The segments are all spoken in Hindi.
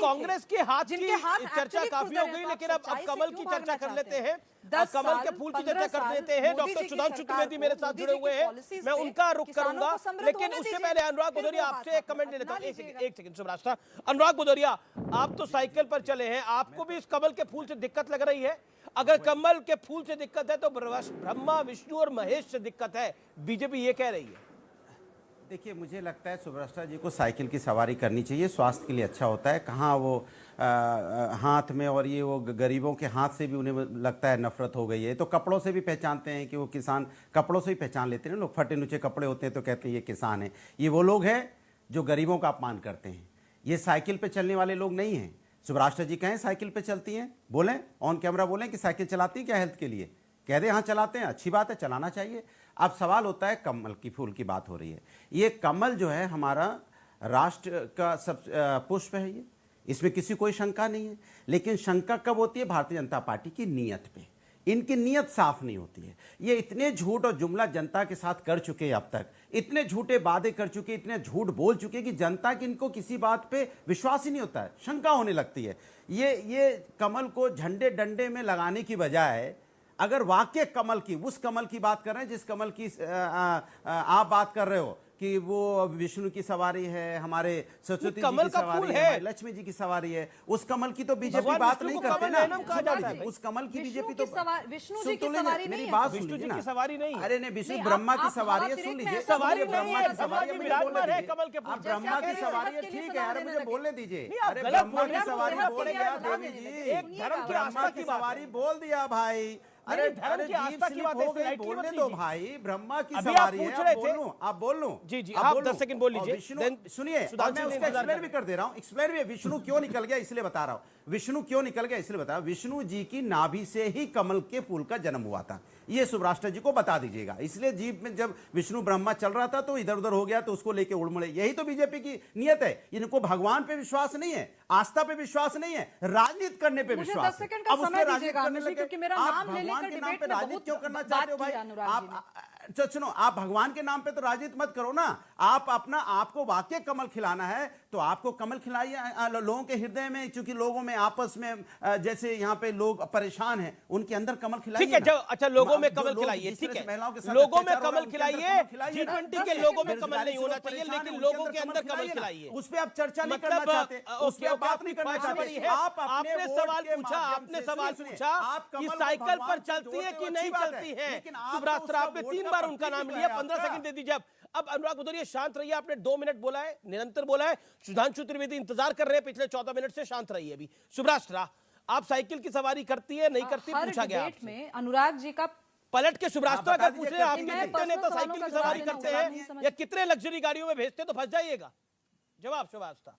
कांग्रेस के हाथ की चर्चा काफी हो गई, लेकिन अब कमल की चर्चा कर लेते हैं। कमल के फूल की चर्चा कर लेते हैं। डॉक्टर सुधांशु त्रिवेदी मेरे साथ जुड़े हुए हैं, मैं उनका रुख करूंगा, लेकिन उससे पहले अनुराग भदौरिया आपसे एक कमेंट ले लेता हूं। एक सेकंड सुब्रास्टा। अनुराग भदौरिया, आप तो साइकिल पर चले हैं, आपको भी इस कमल के फूल से दिक्कत लग रही है? अगर कमल के फूल से दिक्कत है तो ब्रह्मा, विष्णु और महेश से दिक्कत है, बीजेपी ये कह रही है। देखिए, मुझे लगता है सुब्रष्टा जी को साइकिल की सवारी करनी चाहिए, स्वास्थ्य के लिए अच्छा होता है। कहाँ वो हाथ में, और ये वो गरीबों के हाथ से भी उन्हें लगता है नफरत हो गई है। तो कपड़ों से भी पहचानते हैं कि वो किसान, कपड़ों से ही पहचान लेते हैं लोग। फटे नुचे कपड़े होते हैं तो कहते हैं ये किसान है। ये वो लोग हैं जो गरीबों का अपमान करते हैं। ये साइकिल पे चलने वाले लोग नहीं हैं। सुब्रष्टा जी कहें साइकिल पे चलती हैं, बोलें ऑन कैमरा, बोलें कि साइकिल चलाती हैं क्या हेल्थ के लिए, कह दे हाँ चलाते हैं, अच्छी बात है, चलाना चाहिए। अब सवाल होता है, कमल की फूल की बात हो रही है। ये कमल जो है हमारा राष्ट्र का सब पुष्प है, ये इसमें किसी कोई शंका नहीं है। लेकिन शंका कब होती है? भारतीय जनता पार्टी की नीयत पे। इनकी नीयत साफ नहीं होती है। ये इतने झूठ और जुमला जनता के साथ कर चुके हैं, अब तक इतने झूठे वादे कर चुके, इतने झूठ बोल चुके कि जनता की इनको किसी बात पे विश्वास ही नहीं होता है, शंका होने लगती है। ये कमल को झंडे डंडे में लगाने की बजाय अगर वाकई कमल की, उस कमल की बात कर रहे हैं जिस कमल की आप बात कर रहे हो कि वो विष्णु की सवारी है, हमारे सरस्वती जी की सवारी है, लक्ष्मी जी की सवारी है, उस कमल की तो बीजेपी बात नहीं करते ना। उस कमल की बीजेपी तो विष्णु जी की सवारी नहीं है, बात सुन की सवारी नहीं। अरे नहीं, विष्णु ब्रह्मा की सवारी है, सुन लीजिए। सवारी ब्रह्मा की सवारी है, आप ब्रह्मा की सवारी है, ठीक है, अरे मुझे बोलने दीजिए। अरे ब्रह्मा की सवारी बोल दिया देवी जी, ब्रह्मा की सवारी बोल दिया भाई। अरे धर्म की आस्था की बात हो गई, बोलने दो भाई। ब्रह्मा की सवारी है, आप बोल लो जी जी, आप 10 सेकंड बोल लीजिए। सुनिए, मैं उसका एक्सप्लेन भी कर दे रहा हूं। एक्सप्लेन भी, विष्णु क्यों निकल गया इसलिए बता रहा हूं। विष्णु क्यों निकल गया इसलिए बता रहा हूं। विष्णु जी की नाभि से ही कमल के फूल का जन्म हुआ था, ये सुब्रष्टा जी को बता दीजिएगा। इसलिए जीप में जब विष्णु ब्रह्मा चल रहा था तो इधर उधर हो गया, तो उसको लेके उड़मुड़े। यही तो बीजेपी की नियत है। इनको भगवान पे विश्वास नहीं है, आस्था पे विश्वास नहीं है, राजनीति करने पे विश्वास है। अब उसके राजनीति करने लगे, आप भगवान के नाम पे राजनीति क्यों करना चाहते हो भाई? आप सुनो, आप भगवान के नाम पे तो राजनीति मत करो ना। आप अपना, आपको वाकई कमल खिलाना है तो आपको कमल खिलाइए लोगों के हृदय में, क्योंकि लोगों में आपस में जैसे यहाँ पे लोग परेशान हैं, उनके अंदर कमल खिलाइए। ठीक है, अच्छा लोगों में कमल खिलाइए, ठीक है, लोगों में कमल खिलाइए। G20 के लोगों में कमल नहीं होना चाहिए, लेकिन लोगों के अंदर कमल खिलाइए। उस पर आप चर्चा नहीं करना चाहते, उस पर बात नहीं करना चाहते। आपने सवाल पूछा कि साइकिल पर चलती है कि नहीं चलती है। सुब्रष्टा, आपने 3 बार उनका नाम लिया, 15 सेकंड दे दीजिए। अब अनुराग भदौरिया शांत रहिए, आपने 2 मिनट बोला है, निरंतर बोला है। सुधांशु त्रिवेदी इंतजार कर रहे हैं पिछले 14 मिनट से, शांत रहिए अभी। सुब्रष्टा, आप साइकिल की सवारी करती है नहीं करती, पूछा गया में अनुराग जी का पलट के। सुब्रष्टा अगर पूछ रहे आपके कितने नेता साइकिल की सवारी करते हैं या कितने लग्जरी गाड़ियों में भेजते तो फंस जाइएगा। जवाब सुब्रष्टा।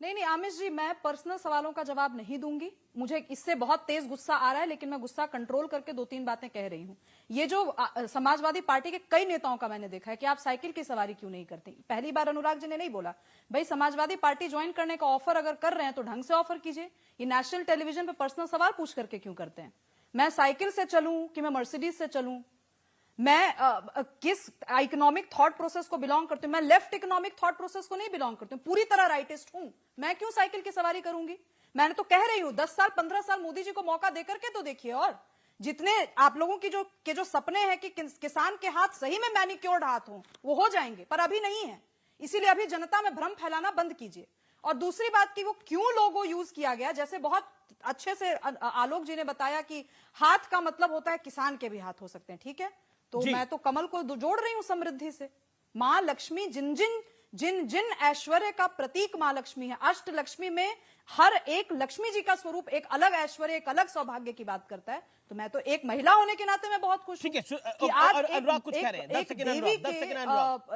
नहीं, आमिष जी, मैं पर्सनल सवालों का जवाब नहीं दूंगी। मुझे इससे बहुत तेज गुस्सा आ रहा है, लेकिन मैं गुस्सा कंट्रोल करके 2-3 बातें कह रही हूं। ये जो समाजवादी पार्टी के कई नेताओं का मैंने देखा है कि आप साइकिल की सवारी क्यों नहीं करते। पहली बार अनुराग जी ने नहीं बोला। भाई, समाजवादी पार्टी ज्वाइन करने का ऑफर अगर कर रहे हैं तो ढंग से ऑफर कीजिए। ये नेशनल टेलीविजन पे पर्सनल सवाल पूछ करके क्यों करते हैं? मैं साइकिल से चलूं कि मैं मर्सिडीज से चलूं, मैं किस इकोनॉमिक थॉट प्रोसेस को बिलोंग करती हूं? मैं लेफ्ट इकोनॉमिक थॉट प्रोसेस को नहीं बिलोंग करती हूं, पूरी तरह राइटिस्ट हूं। मैं क्यों साइकिल की सवारी करूंगी? मैंने तो कह रही हूं 10 साल 15 साल मोदी जी को मौका देकर के तो देखिए। और जितने आप लोगों की जो सपने हैं कि किसान के हाथ सही में मैनिक्योर्ड हाथ हो, वो हो जाएंगे, पर अभी नहीं है। इसीलिए अभी जनता में भ्रम फैलाना बंद कीजिए। और दूसरी बात की वो क्यों लोगो यूज किया गया, जैसे बहुत अच्छे से आलोक जी ने बताया कि हाथ का मतलब होता है किसान के भी हाथ हो सकते हैं, ठीक है। तो मैं तो कमल को जोड़ रही हूं समृद्धि से। मां लक्ष्मी जिन जिन ऐश्वर्य का प्रतीक मां लक्ष्मी है। अष्ट लक्ष्मी में हर एक लक्ष्मी जी का स्वरूप एक अलग ऐश्वर्य, एक अलग सौभाग्य की बात करता है। तो मैं तो एक महिला होने के नाते मैं बहुत खुश हूं कि आज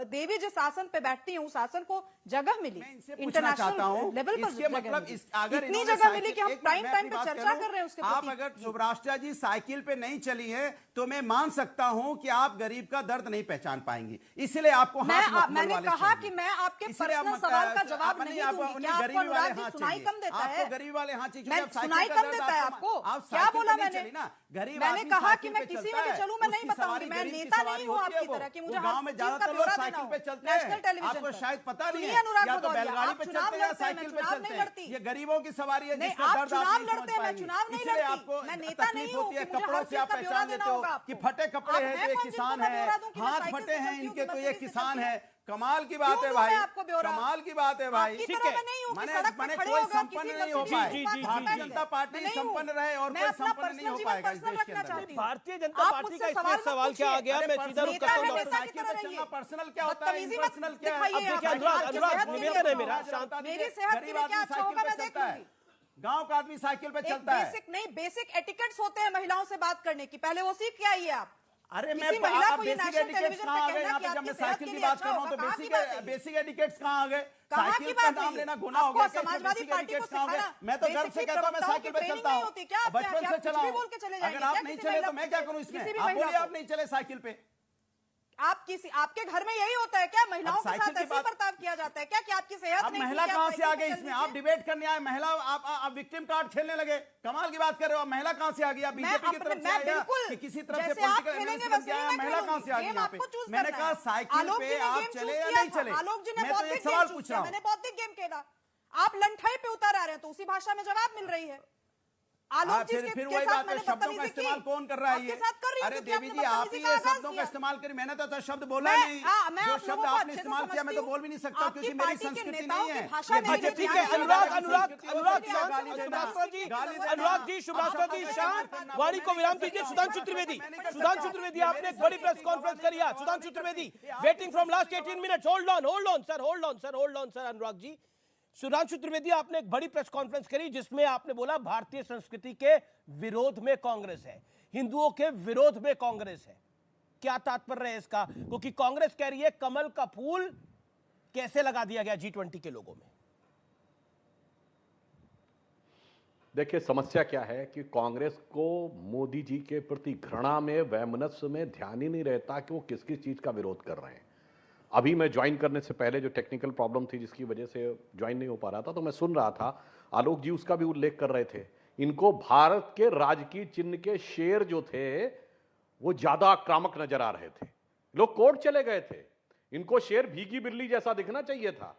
देवी जिस आसन पे बैठती है उस आसन को जगह मिली, इंटरनेशनल लेवल पर मतलब इतनी जगह मिली कि हम प्राइम टाइम पे चर्चा कर रहे हैं उसके। आप अगर सुब्रष्टा जी साइकिल पे नहीं चली है तो मैं मान सकता हूं कि आप गरीब का दर्द नहीं पहचान पाएंगी, इसलिए आपको मैंने कहा कि मैं आपके इसीलिए पर्सनल सवाल का जवाब नहीं दूंगी। क्या आपको अनुराग जी सुनाई कम देता है? आपको गरीबी वाले हाथ चाहिए, मैं सुनाई कम देता है आपको? क्या बोला मैंने? मैंने कहा कि मैं किसी में भी चलूं, मैं नहीं बताऊंगी। मैं नेता नहीं हूं आपकी तरह कि मुझे गांव में ज्यादातर लोग साइकिल पे चलते हैं, नेशनल टेलीविजन आपको शायद पता नहीं है, अनुराग या तो भदौरिया, बैलगाड़ी आप पे चुनाव चलते हैं या लड़ते हैं, साइकिल मैं पे चुनाव चलते नहीं हैं। लड़ती। ये गरीबों की सवारी है नहीं, जिसका आप दर्द आप चुनाव नहीं लड़ते समझ हैं, मैं पाएंगे। चुनाव नहीं इसलिए लड़ती। आपको मैं नेता तकलीफ नहीं हूं होती है, कि मुझे कपड़ों हर से चीज आप का ब्यौरा पहचान देना देते हो होगा कि आपको। फटे कपड़े आप हैं हैं तो ये कौन जिनको किसान मैं है, ब्यौरा दूं कि मैं हाथ साइकिल फटे से हैं चलती हूँ इनके कि तो मैं ये सीढ़ी से किसान चलती है। हूँ? कमाल की बात क्यों है दूं भाई, मैं आपको ब्यौरा? कमाल की बात है भाई। आपकी ठीक तरह है। मैं नहीं हूं कि मैंने सड़क पे मैंने खड़े कोई हो गए, संपन्न किसी नहीं हो मर्सिडीज पाए। जी, को जी, भारतीय जी, जनता पार्टी मैं नहीं हूं। संपन्न रहे और मैं कोई अपना संपन्न नहीं पर्सनल हो जीवन पाएगा इस पर्सनल देश के रखना अंदर। चाहती हूं। भारतीय जनता आप पार्टी मुझसे का इसमें सवाल मत सवाल क्या आ पूछिए। गया, अरे मैं सीधा रुख नेता करता है, हूँ नेता डॉक्टर। की तरह रहिए। पर्सनल क्या होता है, बदतमीजी मत पर्सनल क्या है? दिखाइए अब देखिए आप। अनुराग, आपकी अनुराग, सेहत के लिए निवेदन है अच्छा मेरा, होगा। शांत। मेरी सेहत के लिए क्या अच्छा होगा मैं देख लूंगी। गांव का आदमी साइकिल पे एक चलता है। बेसिक नहीं, बेसिक एटिकेट्स होते हैं महिलाओं से बात करने की, पहले वो सीख के आइए आप। अरे मैं किसी महिला आप को ये बेसिक नेशनल एटिकेट्स टेलीविजन कहाँ आ पे गए? कहना यहाँ कि पे जब मैं आपकी सेहत साइकिल के की लिए बात अच्छा कर रहा हूँ तो होगा, कहाँ की बात है ये? बेसिक एटिकेट्स कहाँ आ गए? कहाँ साइकिल की का बात है नाम ये? लेना गुनाह हो आपको गया। समाजवादी पार्टी को कहाँ हो गए? सिखाना, मैं तो गर्व से बेसिक कहता हूँ मैं प्रवक्ताओं साइकिल की पे चलता ट्रेनिंग हूँ, नहीं होती क्या आपके यहाँ? बचपन कि से आप कुछ चला भी हूँ। बोल के चले जाएंगे अगर आप क्या नहीं किसी चले महिला तो मैं को? क्या करूँ इसमें? किसी भी आप महिला बोलिए को? आप नहीं चले साइकिल पे। आप किसी आपके घर में यही होता है क्या? महिलाओं के साइकिल साथ की ऐसे बात- बर्ताव किया जाता है क्या कि आपकी सेहत अब नहीं महिला ठीक है, कहाँ आप से आ साइकिल गई पे चल इसमें? आप दीजिए? डिबेट करने आए, महिला आप विक्टिम कार्ड खेलने लगे। कमाल की बात कर रहे हो। महिला कहाँ से आ गई? आप बीजेपी की तरफ से मैं आया बिल्कुल कि किसी तरफ से जैसे आप पॉलिटिकल खेलेंगे एनालिसिस वैसे किया ही है? मैं महिला कहाँ से आ गई खेलूंगी। यहाँ गेम आपको पे? चूज मैंने करना कहा है। साइकिल आलोक पे जी ने आप गेम चले चूज या किया नहीं था। चले? आलोक जी ने मैं तो बौद्धिक एक सवाल गेम पूछ चूज रहा किया, हूँ। मैंने बौद्धिक गेम खेला। आप लंठाई पे उतर आ रहे हैं तो उसी भाषा में जवाब मिल रही है। आलोक जी फिर के वही साथ बात है, मैंने शब्दों का बदतमीजी इस्तेमाल की। कौन कर रहा है आपके ये? साथ कर रही हूं अरे क्योंकि देवी आपने जी, आप बदतमीजी ही का ये आगाज शब्दों का किया। इस्तेमाल करी। मैंने तो शब्द बोला मैं नहीं। मैं जो आप शब्द लोगों को आपने अच्छे से इस्तेमाल किया मैं तो समझती बोल भी नहीं सकता आपकी क्योंकि मेरी पार्टी के संस्कृति नेताओं नहीं की है। भाषा में अच्छा भी ठीक है, ध्यान अनुराग देना। अनुराग अनुराग क्या शांत, गाली देना? शुभ्रास्त्रा जी, गाली देना? अनुराग जी, शुभ्रास्त्रा जी शांत। वाणी को विराम दीजिए। सुधांशु त्रिवेदी, सुधांशु त्रिवेदी, आपने एक बड़ी प्रेस कॉन्फ्रेंस करी है। Sudhanshu Trivedi, waiting from last 18 minutes. Hold on sir, hold on sir. Anurag ji, Sudhanshu Trivedi, आपने एक बड़ी प्रेस कॉन्फ्रेंस करी जिसमें आपने बोला भारतीय संस्कृति के विरोध में कांग्रेस है, हिंदुओं के विरोध में कांग्रेस है। क्या तात्पर्य है इसका? क्योंकि कांग्रेस कह रही है कमल का फूल कैसे लगा दिया गया G20 के लोगों में। देखिए समस्या क्या है कि कांग्रेस को मोदी जी के प्रति घृणा में, वैमनस्य में ध्यान ही नहीं रहता कि वो किस किस चीज का विरोध कर रहे हैं। अभी मैं ज्वाइन करने से पहले जो टेक्निकल प्रॉब्लम थी जिसकी वजह से ज्वाइन नहीं हो पा रहा था, तो मैं सुन रहा था, आलोक जी उसका भी उल्लेख कर रहे थे। इनको भारत के राजकीय चिन्ह के शेर जो थे वो ज्यादा आक्रामक नजर आ रहे थे। लोग कोर्ट चले गए थे। इनको शेर भीगी बिल्ली जैसा दिखना चाहिए था।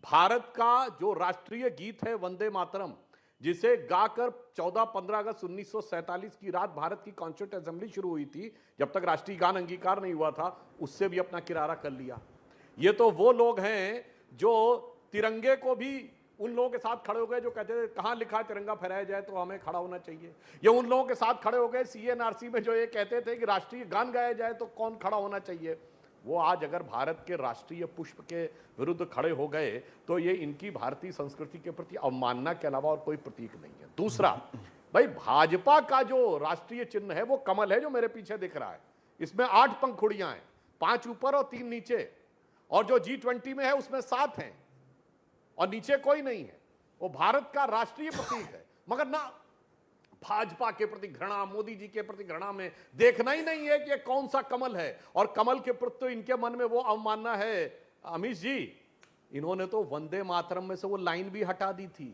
भारत का जो राष्ट्रीय गीत है वंदे मातरम, जिसे गाकर 14-15 अगस्त 1947 की रात भारत की कॉन्स्टिट्यूंट असेंबली शुरू हुई थी, जब तक राष्ट्रीय गान अंगीकार नहीं हुआ था, उससे भी अपना किनारा कर लिया। ये तो वो लोग हैं जो तिरंगे को भी उन लोगों के साथ खड़े हो गए जो कहते थे कहां लिखा है तिरंगा फहराया जाए तो हमें खड़ा होना चाहिए। ये उन लोगों के साथ खड़े हो गए CNRC में जो ये कहते थे कि राष्ट्रीय गान गाया जाए तो कौन खड़ा होना चाहिए। वो आज अगर भारत के राष्ट्रीय पुष्प के विरुद्ध खड़े हो गए तो ये इनकी भारतीय संस्कृति के प्रति अवमानना के अलावा और कोई प्रतीक नहीं है। दूसरा, भाई भाजपा का जो राष्ट्रीय चिन्ह है वो कमल है जो मेरे पीछे दिख रहा है। इसमें 8 पंखुड़ियां हैं, 5 ऊपर और 3 नीचे, और जो G20 में है उसमें 7 हैं और नीचे कोई नहीं है। वो भारत का राष्ट्रीय प्रतीक है। मगर ना भाजपा के प्रति घृणा, मोदी जी के प्रति घृणा में देखना ही नहीं है कि ये कौन सा कमल है, और कमल के प्रति तो इनके मन में वो अवमानना है। अमित जी, इन्होंने तो वंदे मातरम में से वो लाइन भी हटा दी थी,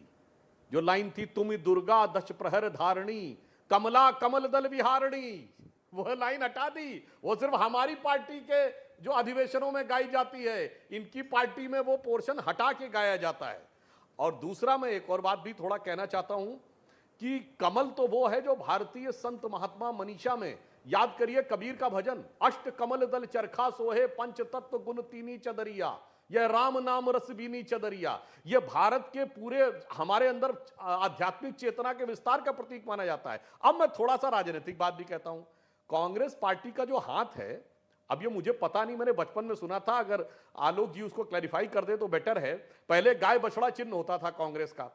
जो लाइन थी तुम दुर्गा दश प्रहर धारणी कमला कमल दल विहारणी, वह लाइन हटा दी। वो सिर्फ हमारी पार्टी के जो अधिवेशनों में गाई जाती है, इनकी पार्टी में वो पोर्शन हटा के गाया जाता है। और दूसरा, मैं एक और बात भी थोड़ा कहना चाहता हूं कि कमल तो वो है जो भारतीय संत महात्मा मनीषा में, याद करिए कबीर का भजन, अष्ट कमल दल चरखा सोहे पंच तत्व गुण तीनी चदरिया, यह राम नाम रस बीनी चदरिया। यह भारत के पूरे हमारे अंदर आध्यात्मिक चेतना के विस्तार का प्रतीक माना जाता है। अब मैं थोड़ा सा राजनीतिक बात भी कहता हूं। कांग्रेस पार्टी का जो हाथ है, अब ये मुझे पता नहीं, मैंने बचपन में सुना था, अगर आलोक जी उसको क्लैरिफाई कर दे तो बेटर है। पहले गाय बछड़ा चिन्ह होता था कांग्रेस का,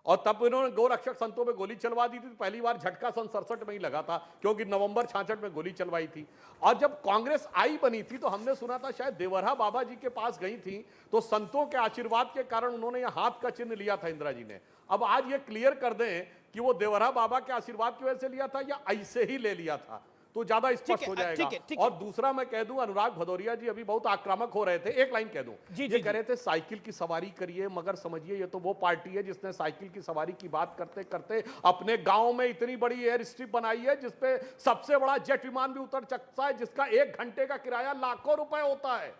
और तब इन्होंने गोरक्षक संतों में गोली चलवा दी थी। पहली बार झटका सन 67 में ही लगा था, क्योंकि नवंबर 66 में गोली चलवाई थी। और जब कांग्रेस आई बनी थी तो हमने सुना था शायद देवरा बाबा जी के पास गई थी, तो संतों के आशीर्वाद के कारण उन्होंने यह हाथ का चिन्ह लिया था इंदिरा जी ने। अब आज ये क्लियर कर दें कि वो देवरा बाबा के आशीर्वाद की वजह से लिया था या ऐसे ही ले लिया था। तो ज्यादा स्पष्ट हो ठीक है। जाएगा। और दूसरा मैं कह दूं, अनुराग भदौरिया जी अभी बहुत आक्रामक हो रहे थे, एक लाइन कह दूं, ये कह रहे थे साइकिल की सवारी करिए, मगर समझिए ये तो वो पार्टी है जिसने साइकिल की सवारी की बात करते करते अपने गांव में इतनी बड़ी एयर स्ट्रिप बनाई है जिसपे सबसे बड़ा जेट विमान भी उतर सकता है, जिसका 1 घंटे का किराया लाखों रुपए होता है।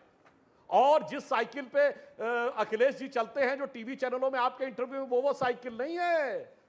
और जिस साइकिल पे अखिलेश जी चलते हैं, जो टीवी चैनलों में आपके इंटरव्यू में, वो साइकिल नहीं है।